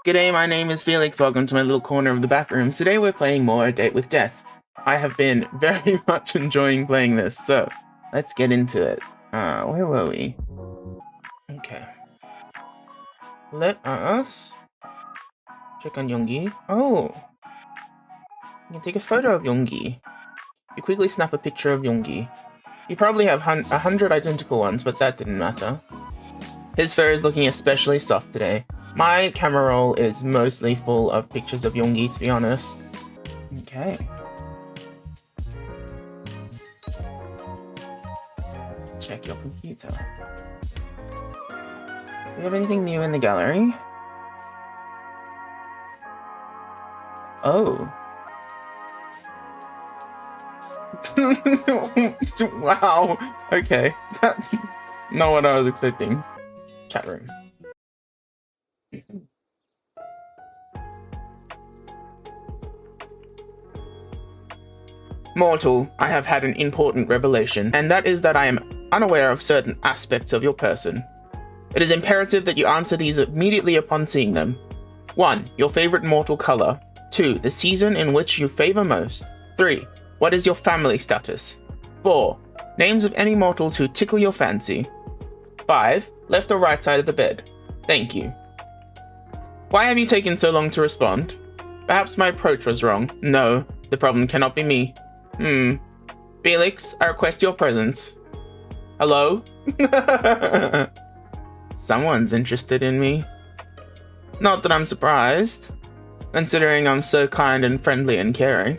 G'day, my name is Felix. Welcome to my little corner of the back rooms. Today we're playing more A Date with Death. I have been very much enjoying playing this, so let's get into it. Where were we? Okay. Let us check on Yonggi. Oh! You can take a photo of Yonggi. You quickly snap a picture of Yonggi. You probably have 100 identical ones, but that didn't matter. His fur is looking especially soft today. My camera roll is mostly full of pictures of Yonggi, to be honest. Okay. Check your computer. Do we have anything new in the gallery? Oh. Wow. Okay. That's not what I was expecting. Chat room. Mortal, I have had an important revelation, and that is that I am unaware of certain aspects of your person. It is imperative that you answer these immediately upon seeing them. 1. Your favorite mortal color. 2. The season in which you favor most. 3. What is your family status? 4. Names of any mortals who tickle your fancy. 5. Left or right side of the bed. Thank you. Why have you taken so long to respond? Perhaps my approach was wrong. No, the problem cannot be me. Felix, I request your presence. Hello? Someone's interested in me. Not that I'm surprised, considering I'm so kind and friendly and caring.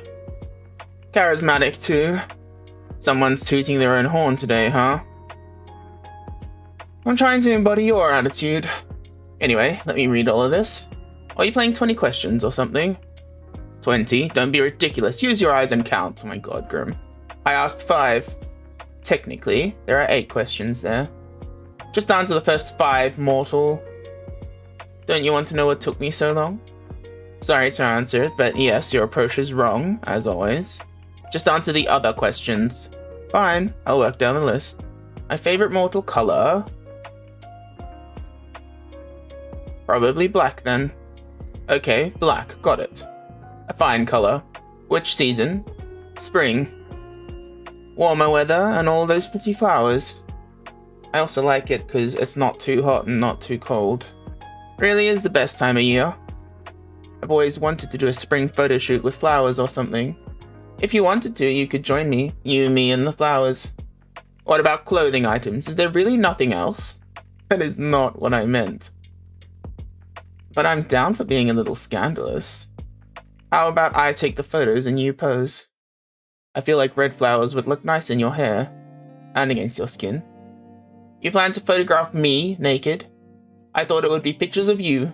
Charismatic, too. Someone's tooting their own horn today, huh? I'm trying to embody your attitude. Anyway, let me read all of this. Are you playing 20 questions or something? 20? Don't be ridiculous. Use your eyes and count. Oh my god, Grim. I asked 5. Technically, there are 8 questions there. Just answer the first 5, mortal. Don't you want to know what took me so long? Sorry to answer it, but yes, your approach is wrong, as always. Just answer the other questions. Fine, I'll work down the list. My favorite mortal color? Probably black then. Okay, black, got it. A fine color. Which season? Spring. Warmer weather and all those pretty flowers. I also like it because it's not too hot and not too cold. Really is the best time of year. I've always wanted to do a spring photo shoot with flowers or something. If you wanted to, you could join me. You, me, and the flowers. What about clothing items? Is there really nothing else? That is not what I meant. But I'm down for being a little scandalous. How about I take the photos and you pose? I feel like red flowers would look nice in your hair. And against your skin. You plan to photograph me naked? I thought it would be pictures of you.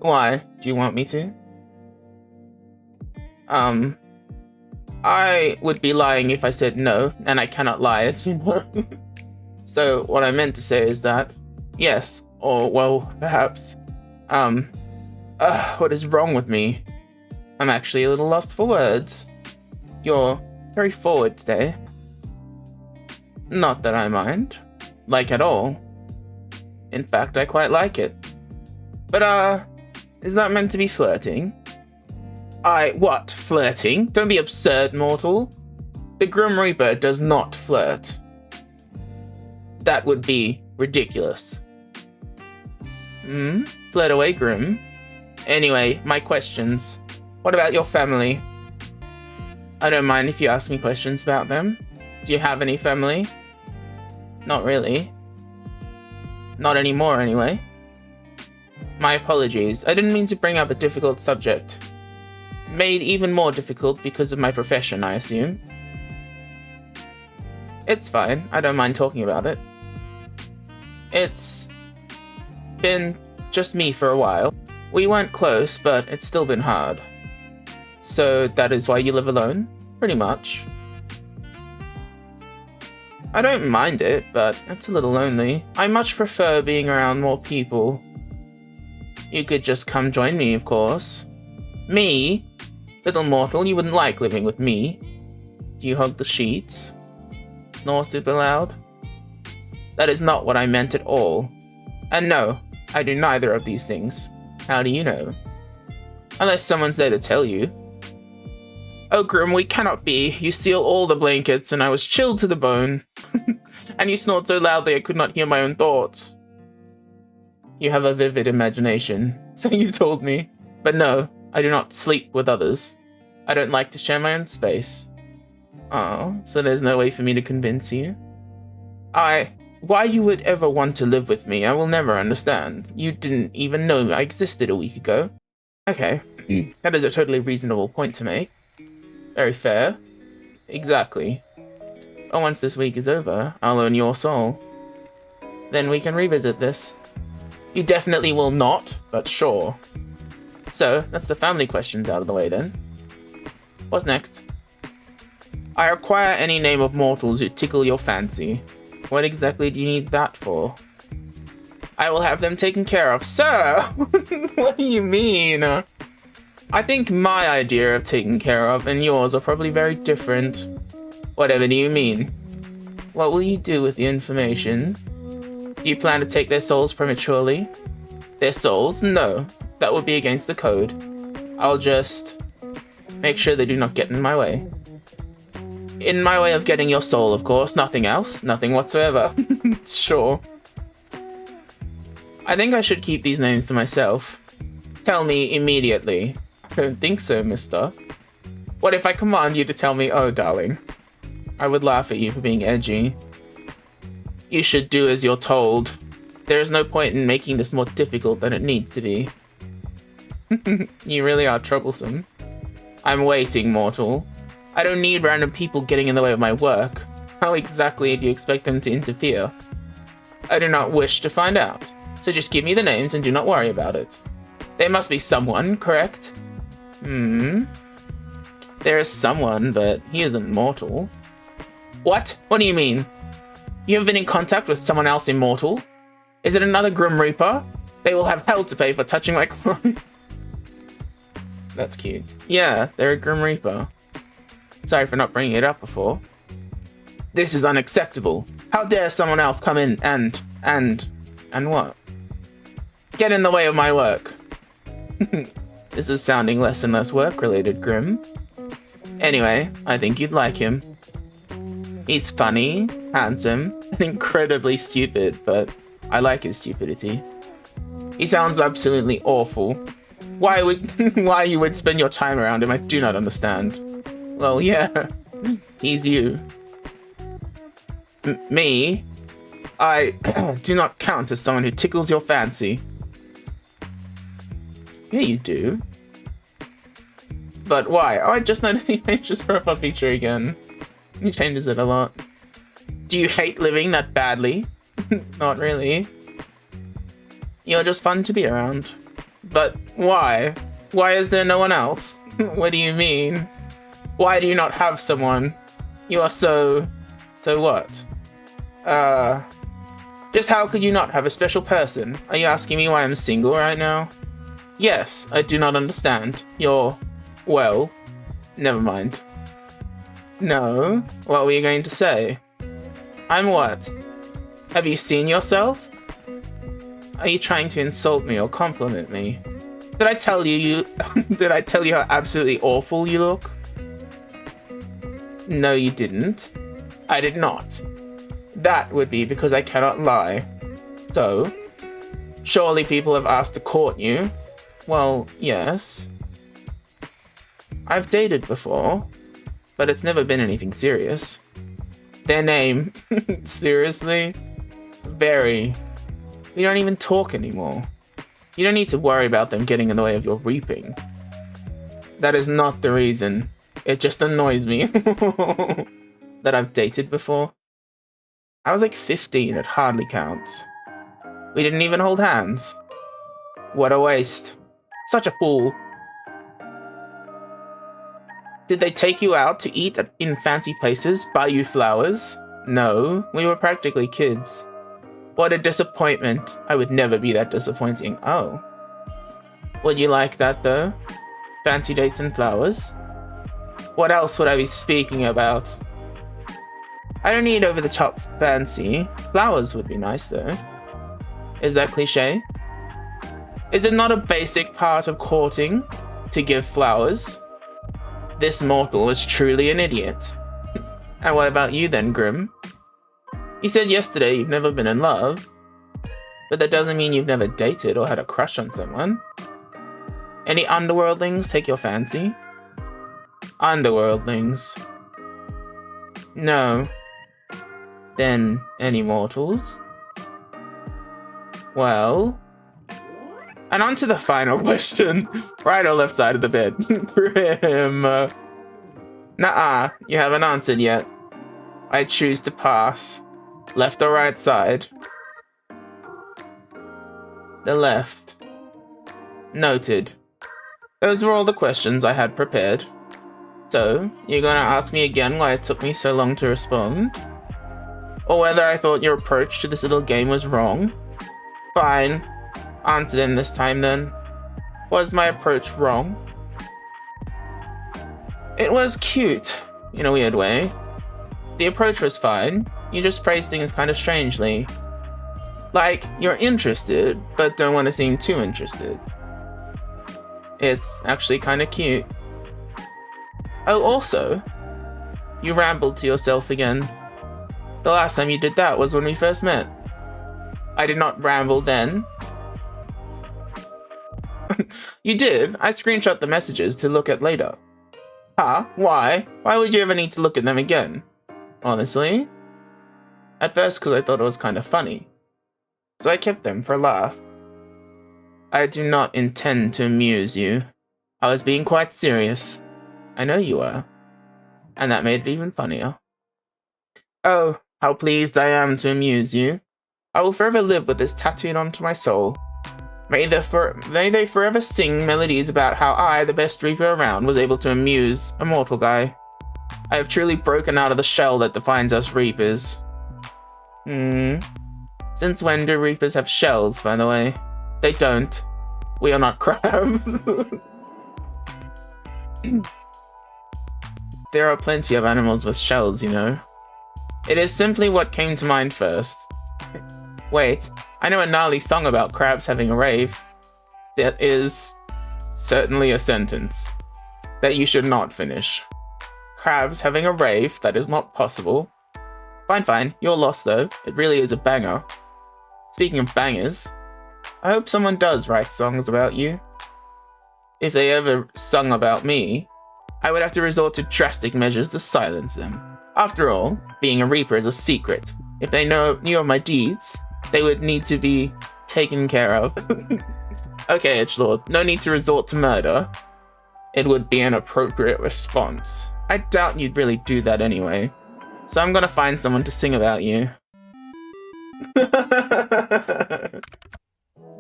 Why? Do you want me to? I would be lying if I said no, and I cannot lie, as you know. So what I meant to say is that, yes, or well, perhaps, what is wrong with me? I'm actually a little lost for words. You're very forward today. Not that I mind. Like at all. In fact, I quite like it. But, is that meant to be flirting? What? Flirting? Don't be absurd, mortal. The Grim Reaper does not flirt. That would be ridiculous. Flirt away, Grim. Anyway, my questions. What about your family? I don't mind if you ask me questions about them. Do you have any family? Not really. Not anymore, anyway. My apologies. I didn't mean to bring up a difficult subject. Made even more difficult because of my profession, I assume. It's fine. I don't mind talking about it. It's been just me for a while. We weren't close, but it's still been hard. So that is why you live alone? Pretty much. I don't mind it, but it's a little lonely. I much prefer being around more people. You could just come join me, of course. Me? Little mortal, you wouldn't like living with me. Do you hug the sheets? Snore super loud? That is not what I meant at all. And no, I do neither of these things. How do you know? Unless someone's there to tell you. Oh, Grim, we cannot be. You steal all the blankets, and I was chilled to the bone. And you snort so loudly I could not hear my own thoughts. You have a vivid imagination, so you told me. But no, I do not sleep with others. I don't like to share my own space. Oh, so there's no way for me to convince you? Why you would ever want to live with me, I will never understand. You didn't even know I existed a week ago. Okay, that is a totally reasonable point to make. Very fair. Exactly. But once this week is over, I'll own your soul. Then we can revisit this. You definitely will not, but sure. So, that's the family questions out of the way then. What's next? I require any name of mortals who tickle your fancy. What exactly do you need that for? I will have them taken care of. Sir! What do you mean? I think my idea of taken care of and yours are probably very different. Whatever do you mean? What will you do with the information? Do you plan to take their souls prematurely? Their souls? No. That would be against the code. I'll just make sure they do not get in my way. In my way of getting your soul, of course. Nothing else. Nothing whatsoever. Sure. I think I should keep these names to myself. Tell me immediately. I don't think so, mister. What if I command you to tell me, oh, darling? I would laugh at you for being edgy. You should do as you're told. There is no point in making this more difficult than it needs to be. You really are troublesome. I'm waiting, mortal. I don't need random people getting in the way of my work. How exactly do you expect them to interfere? I do not wish to find out, so just give me the names and do not worry about it. There must be someone, correct? There is someone, but he isn't mortal. What? What do you mean? You have been in contact with someone else immortal? Is it another Grim Reaper? They will have hell to pay for touching my clothes. That's cute. Yeah, they're a Grim Reaper. Sorry for not bringing it up before. This is unacceptable. How dare someone else come in and what? Get in the way of my work. This is sounding less and less work-related, Grim. Anyway, I think you'd like him. He's funny, handsome, and incredibly stupid, but I like his stupidity. He sounds absolutely awful. Why you would spend your time around him, I do not understand. Well, yeah, he's you. Me? I do not count as someone who tickles your fancy. Yeah, you do. But why? Oh, I just noticed he changed his profile picture again. He changes it a lot. Do you hate living that badly? Not really. You're just fun to be around. But why? Why is there no one else? What do you mean? Why do you not have someone? You are so what? Just how could you not have a special person? Are you asking me why I'm single right now? Yes, I do not understand. Well, never mind. No, what were you going to say? I'm what? Have you seen yourself? Are you trying to insult me or compliment me? Did I tell you did I tell you how absolutely awful you look? No, you didn't. I did not. That would be because I cannot lie. So, surely people have asked to court you. Well, yes. I've dated before, but it's never been anything serious. Their name. Seriously? Very. We don't even talk anymore. You don't need to worry about them getting in the way of your reaping. That is not the reason. It just annoys me that I've dated before. I was like 15, it hardly counts. We didn't even hold hands. What a waste. Such a fool. Did they take you out to eat in fancy places, buy you flowers? No, we were practically kids. What a disappointment. I would never be that disappointing. Oh. Would you like that though? Fancy dates and flowers? What else would I be speaking about? I don't need over-the-top fancy. Flowers would be nice though. Is that cliche? Is it not a basic part of courting to give flowers? This mortal was truly an idiot. And what about you then, Grim? You said yesterday you've never been in love, but that doesn't mean you've never dated or had a crush on someone. Any underworldlings take your fancy? Underworldlings. No. Then, any mortals? Well... And on to the final question. Right or left side of the bed? Grim. Nuh-uh, you haven't answered yet. I choose to pass. Left or right side? The left. Noted. Those were all the questions I had prepared. So, you're gonna ask me again why it took me so long to respond? Or whether I thought your approach to this little game was wrong? Fine. Answer them this time then. Was my approach wrong? It was cute, in a weird way. The approach was fine. You just phrased things kind of strangely. Like, you're interested, but don't want to seem too interested. It's actually kind of cute. Oh, also, you rambled to yourself again. The last time you did that was when we first met. I did not ramble then. You did. I screenshot the messages to look at later. Huh? Why? Why would you ever need to look at them again? Honestly? At first, because I thought it was kind of funny. So I kept them for a laugh. I do not intend to amuse you. I was being quite serious. I know you are. And that made it even funnier. Oh, how pleased I am to amuse you. I will forever live with this tattooed onto my soul. May they forever sing melodies about how I, the best reaper around, was able to amuse a mortal guy. I have truly broken out of the shell that defines us reapers. Since when do reapers have shells, by the way? They don't. We are not crab. There are plenty of animals with shells, you know. It is simply what came to mind first. Wait, I know a gnarly song about crabs having a rave. That is certainly a sentence that you should not finish. Crabs having a rave? That is not possible. Fine, you're lost though. It really is a banger. Speaking of bangers, I hope someone does write songs about you. If they ever sung about me, I would have to resort to drastic measures to silence them. After all, being a reaper is a secret. If they knew of my deeds, they would need to be taken care of. Okay, Edgelord, no need to resort to murder. It would be an appropriate response. I doubt you'd really do that anyway. So I'm gonna find someone to sing about you.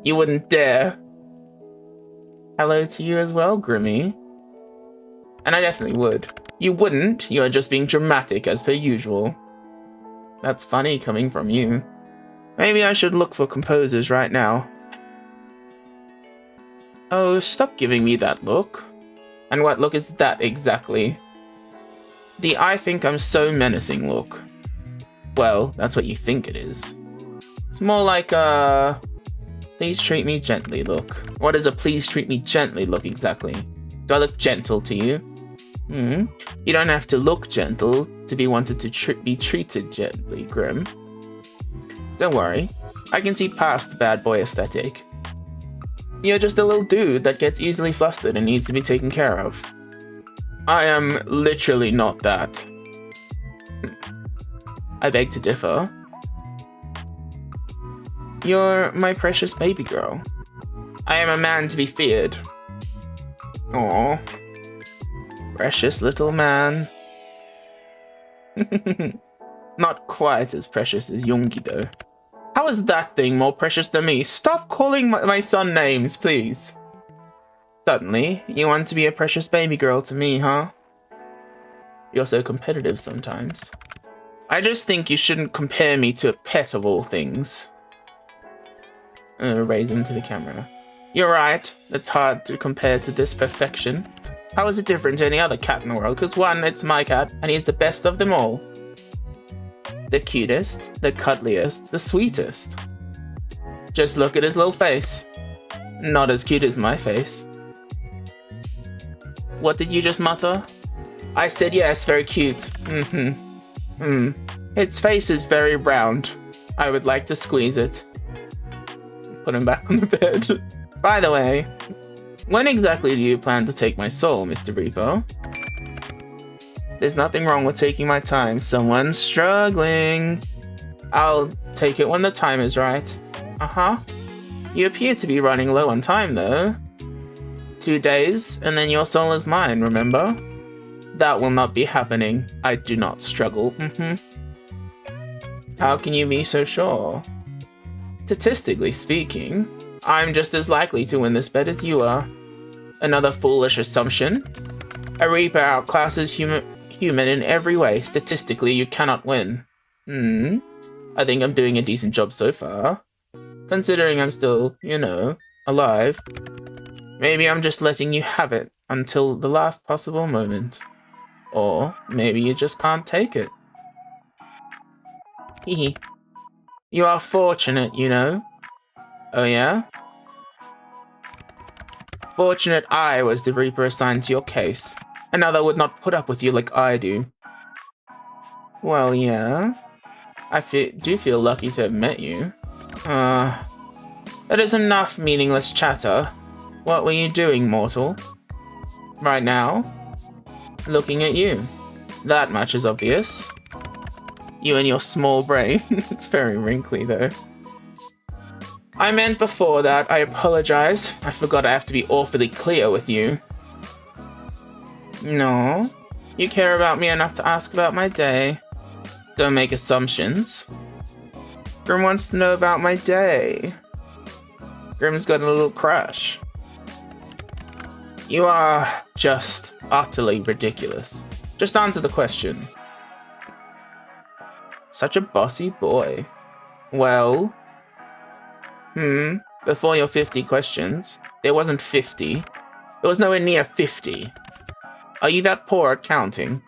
You wouldn't dare. Hello to you as well, Grimmy. And I definitely would. You wouldn't, you are just being dramatic as per usual. That's funny coming from you. Maybe I should look for composers right now. Oh, stop giving me that look. And what look is that exactly? The I think I'm so menacing look. Well, that's what you think it is. It's more like a please treat me gently look. What is a please treat me gently look exactly? Do I look gentle to you? You don't have to look gentle to be wanted to be treated gently, Grim. Don't worry, I can see past the bad boy aesthetic. You're just a little dude that gets easily flustered and needs to be taken care of. I am literally not that. I beg to differ. You're my precious baby girl. I am a man to be feared. Aww. Precious little man. Not quite as precious as Yoongi though. How is that thing more precious than me? Stop calling my son names, please. Suddenly, you want to be a precious baby girl to me, huh? You're so competitive sometimes. I just think you shouldn't compare me to a pet of all things. Raise him to the camera. You're right, it's hard to compare to this perfection. How is it different to any other cat in the world? Because one, it's my cat, and he's the best of them all. The cutest, the cuddliest, the sweetest. Just look at his little face. Not as cute as my face. What did you just mutter? I said yes, very cute. Its face is very round. I would like to squeeze it. Put him back on the bed. By the way, when exactly do you plan to take my soul, Mr. Reaper? There's nothing wrong with taking my time. Someone's struggling. I'll take it when the time is right. Uh-huh. You appear to be running low on time, though. 2 days, and then your soul is mine, remember? That will not be happening. I do not struggle. How can you be so sure? Statistically speaking, I'm just as likely to win this bet as you are. Another foolish assumption. A Reaper outclasses human in every way. Statistically, you cannot win. I think I'm doing a decent job so far. Considering I'm still, you know, alive. Maybe I'm just letting you have it until the last possible moment. Or maybe you just can't take it. Hehe. You are fortunate, you know. Oh yeah? Fortunate I was the Reaper assigned to your case. Another would not put up with you like I do. Well, yeah. I do feel lucky to have met you. That is enough meaningless chatter. What were you doing, mortal? Right now? Looking at you. That much is obvious. You and your small brain. It's very wrinkly, though. I meant before that. I apologize. I forgot I have to be awfully clear with you. No. You care about me enough to ask about my day. Don't make assumptions. Grim wants to know about my day. Grim's got a little crush. You are just utterly ridiculous. Just answer the question. Such a bossy boy. Well... Before your 50 questions, there wasn't 50. There was nowhere near 50. Are you that poor at counting?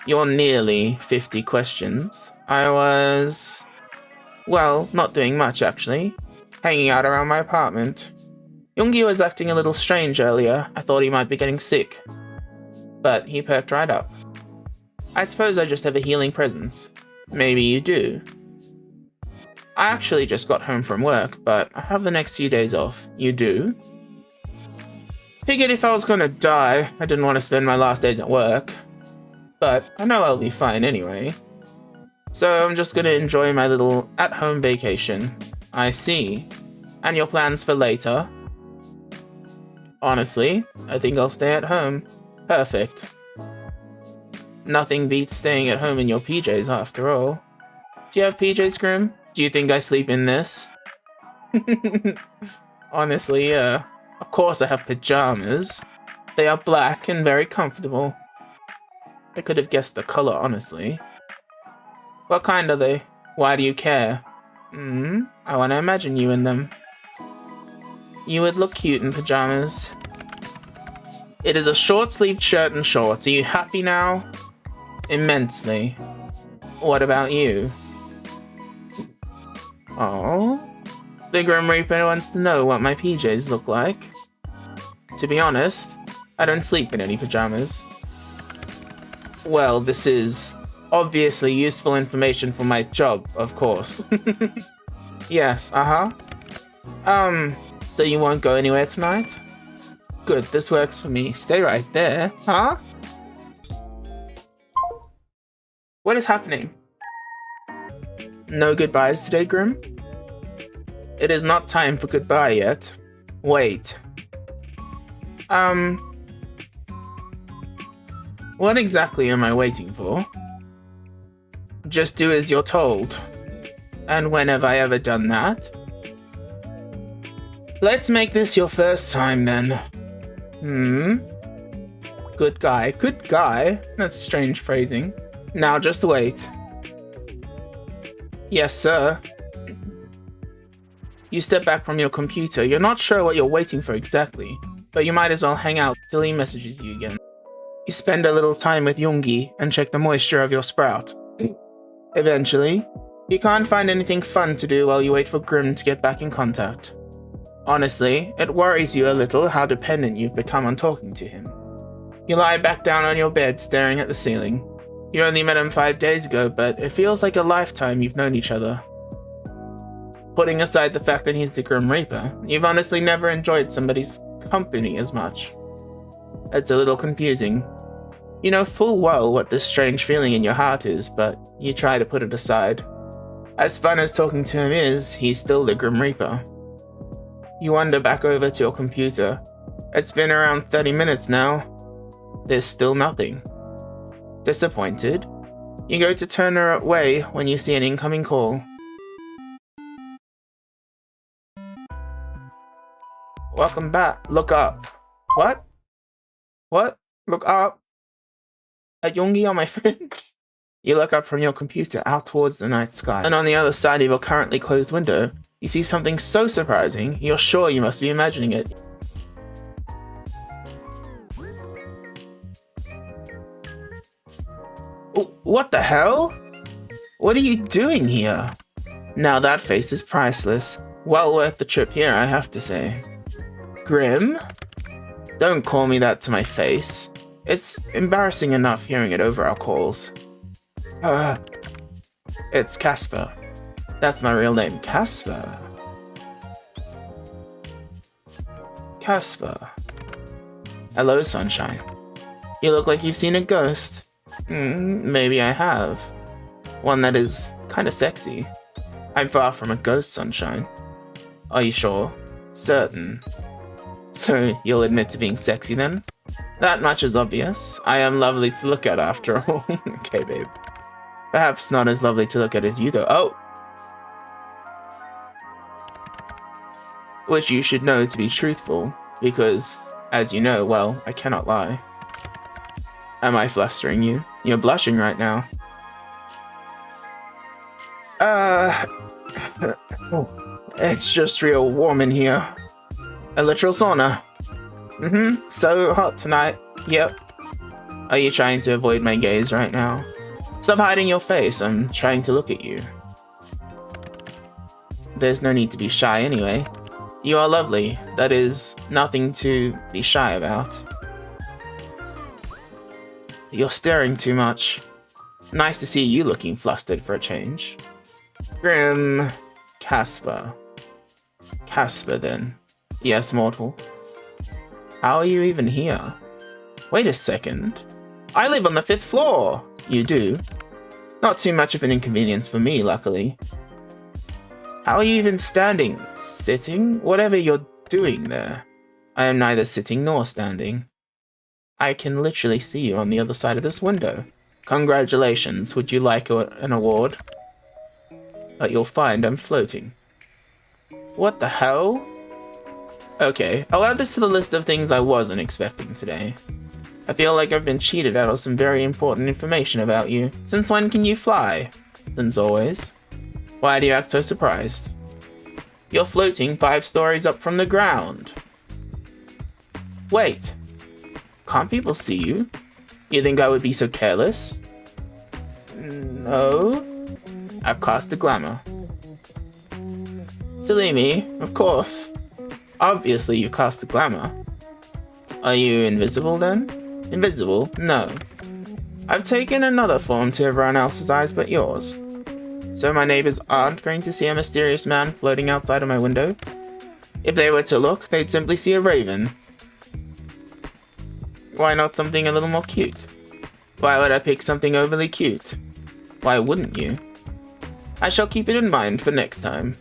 You're nearly 50 questions. I was... well, not doing much, actually. Hanging out around my apartment. Yoongi was acting a little strange earlier. I thought he might be getting sick. But he perked right up. I suppose I just have a healing presence. Maybe you do. I actually just got home from work, but I have the next few days off. You do? Figured if I was gonna die, I didn't want to spend my last days at work. But I know I'll be fine anyway. So I'm just gonna enjoy my little at-home vacation. I see. And your plans for later? Honestly, I think I'll stay at home. Perfect. Nothing beats staying at home in your PJs after all. Do you have PJs, Grim? Do you think I sleep in this? Honestly, yeah. Of course I have pajamas. They are black and very comfortable. I could have guessed the color, honestly. What kind are they? Why do you care? I want to imagine you in them. You would look cute in pajamas. It is a short-sleeved shirt and shorts. Are you happy now? Immensely. What about you? Oh, the Grim Reaper wants to know what my PJs look like. To be honest, I don't sleep in any pajamas. Well, this is obviously useful information for my job, of course. Yes, so you won't go anywhere tonight? Good, this works for me. Stay right there, huh? What is happening? No goodbyes today, Grim? It is not time for goodbye yet. Wait. What exactly am I waiting for? Just do as you're told. And when have I ever done that? Let's make this your first time then. Good guy. Good guy? That's strange phrasing. Now just wait. Yes, sir. You step back from your computer. You're not sure what you're waiting for exactly, but you might as well hang out till he messages you again. You spend a little time with Yoongi and check the moisture of your sprout. Eventually, You can't find anything fun to do while you wait for Grim to get back in contact. Honestly, it worries you a little how dependent you've become on talking to him. You lie back down on your bed staring at the ceiling. You only met him 5 days ago, but it feels like a lifetime you've known each other. Putting aside the fact that he's the Grim Reaper, you've honestly never enjoyed somebody's company as much. It's a little confusing. You know full well what this strange feeling in your heart is, but you try to put it aside. As fun as talking to him is, he's still the Grim Reaper. You wander back over to your computer. It's been around 30 minutes now. There's still nothing. Disappointed, you go to turn her away when you see an incoming call. Welcome back. Look up. What? What? Look up. A Youngie on my fridge? You look up from your computer out towards the night sky, and on the other side of your currently closed window, you see something so surprising, you're sure you must be imagining it. What the hell? What are you doing here? Now that face is priceless. Well worth the trip here, I have to say. Grim? Don't call me that to my face. It's embarrassing enough hearing it over our calls. It's Casper. That's my real name, Casper. Casper. Hello, sunshine. You look like you've seen a ghost. Maybe I have. One that is kinda sexy. I'm far from a ghost, sunshine. Are you sure? Certain. So you'll admit to being sexy then? That much is obvious. I am lovely to look at after all. Okay, babe. Perhaps not as lovely to look at as you though. Oh! Which you should know to be truthful, because, as you know, well, I cannot lie. Am I flustering you? You're blushing right now. It's just real warm in here. A literal sauna. So hot tonight. Yep. Are you trying to avoid my gaze right now? Stop hiding your face, I'm trying to look at you. There's no need to be shy anyway. You are lovely. That is nothing to be shy about. You're staring too much. Nice to see you looking flustered for a change. Grim. Casper. Casper then. Yes, mortal. How are you even here? Wait a second. I live on the 5th floor. You do? Not too much of an inconvenience for me, luckily. How are you even standing? Sitting? Whatever you're doing there. I am neither sitting nor standing. I can literally see you on the other side of this window. Congratulations, would you like an award? But you'll find I'm floating. What the hell? Okay, I'll add this to the list of things I wasn't expecting today. I feel like I've been cheated out of some very important information about you. Since when can you fly? Since always. Why do you act so surprised? You're floating 5 stories up from the ground. Wait. Can't people see you? You think I would be so careless? No. I've cast the glamour. Silly me, of course. Obviously you cast the glamour. Are you invisible then? Invisible? No. I've taken another form to everyone else's eyes but yours. So my neighbors aren't going to see a mysterious man floating outside of my window? If they were to look, they'd simply see a raven. Why not something a little more cute? Why would I pick something overly cute? Why wouldn't you? I shall keep it in mind for next time.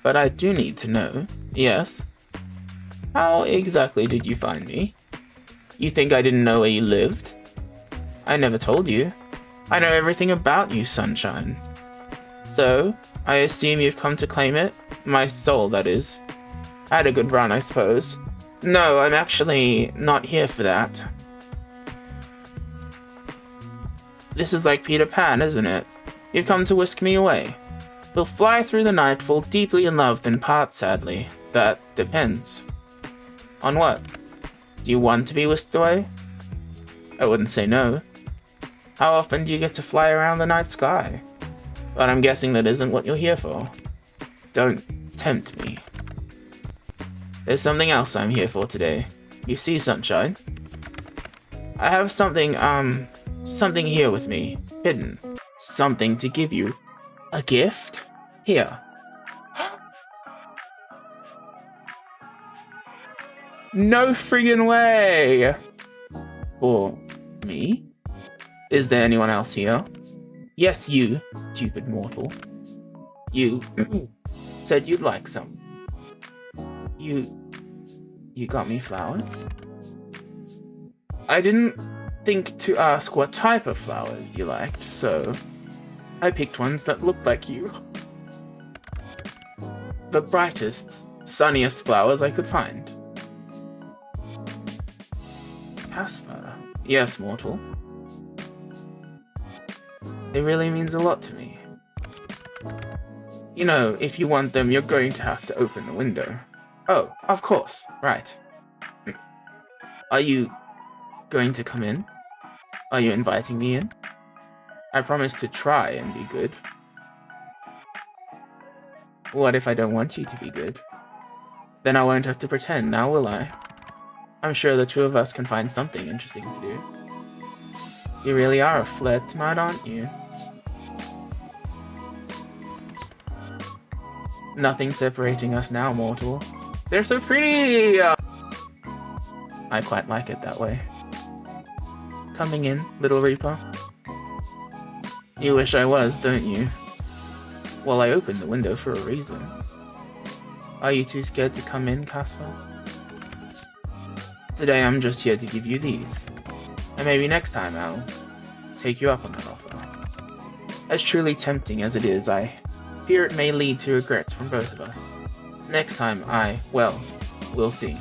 But I do need to know. Yes? How exactly did you find me? You think I didn't know where you lived? I never told you. I know everything about you, sunshine. So, I assume you've come to claim it? My soul, that is. I had a good run, I suppose. No, I'm actually not here for that. This is like Peter Pan, isn't it? You've come to whisk me away. We'll fly through the night, fall deeply in love, then part sadly. That depends. On what? Do you want to be whisked away? I wouldn't say no. How often do you get to fly around the night sky? But I'm guessing that isn't what you're here for. Don't tempt me. There's something else I'm here for today. You see, Sunshine? I have something here with me. Hidden. Something to give you. A gift? Here. No friggin' way! For me? Is there anyone else here? Yes, you, stupid mortal. You said you'd like some. You got me flowers? I didn't think to ask what type of flower you liked, so I picked ones that looked like you. The brightest, sunniest flowers I could find. Casper. Yes, mortal. It really means a lot to me. You know, if you want them, you're going to have to open the window. Oh, of course, right. Are you going to come in? Are you inviting me in? I promise to try and be good. What if I don't want you to be good? Then I won't have to pretend, now will I? I'm sure the two of us can find something interesting to do. You really are a flirt tonight, aren't you? Nothing separating us now, mortal. They're so pretty! I quite like it that way. Coming in, little Reaper? You wish I was, don't you? Well, I opened the window for a reason. Are you too scared to come in, Casper? Today I'm just here to give you these. And maybe next time I'll take you up on that offer. As truly tempting as it is, I fear it may lead to regrets from both of us. Next time we'll see.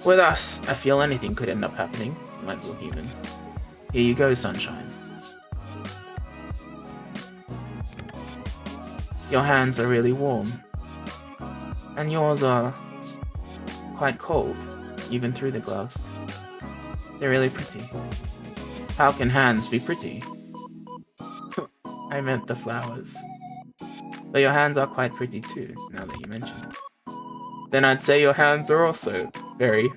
With us, I feel anything could end up happening, my little human. Here you go, Sunshine. Your hands are really warm. And yours are quite cold, even through the gloves. They're really pretty. How can hands be pretty? I meant the flowers. But your hands are quite pretty too, now that you mention it. Then I'd say your hands are also very,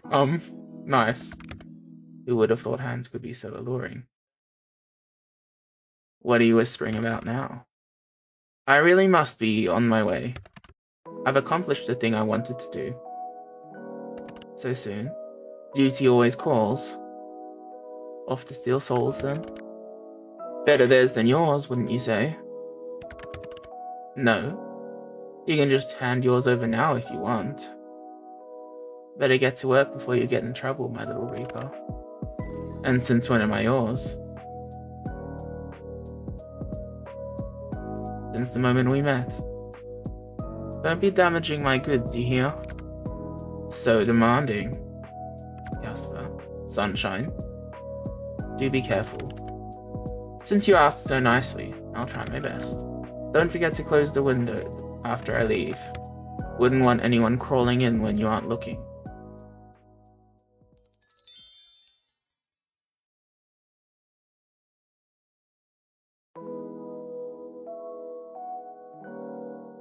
nice. Who would have thought hands could be so alluring? What are you whispering about now? I really must be on my way. I've accomplished the thing I wanted to do. So soon? Duty always calls. Off to steal souls, then? Better theirs than yours, wouldn't you say? No. You can just hand yours over now if you want. Better get to work before you get in trouble, my little Reaper. And since when am I yours? Since the moment we met. Don't be damaging my goods, you hear? So demanding. Jasper. Sunshine. Do be careful. Since you asked so nicely, I'll try my best. Don't forget to close the window after I leave. Wouldn't want anyone crawling in when you aren't looking.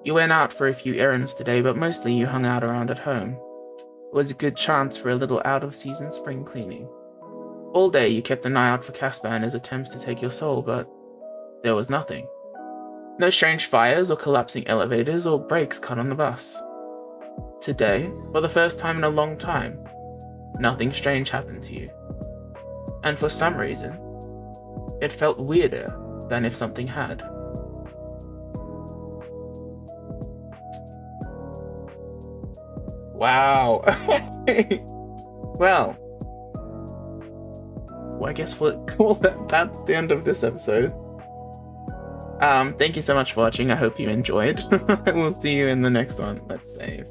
You went out for a few errands today, but mostly you hung out around at home. It was a good chance for a little out-of-season spring cleaning. All day you kept an eye out for Casper and his attempts to take your soul, but there was nothing. No strange fires or collapsing elevators or brakes cut on the bus. Today, for the first time in a long time, nothing strange happened to you. And for some reason, it felt weirder than if something had. Wow. Well, I guess we'll call that's the end of this episode. Thank you so much for watching. I hope you enjoyed. We'll see you in the next one. Let's save.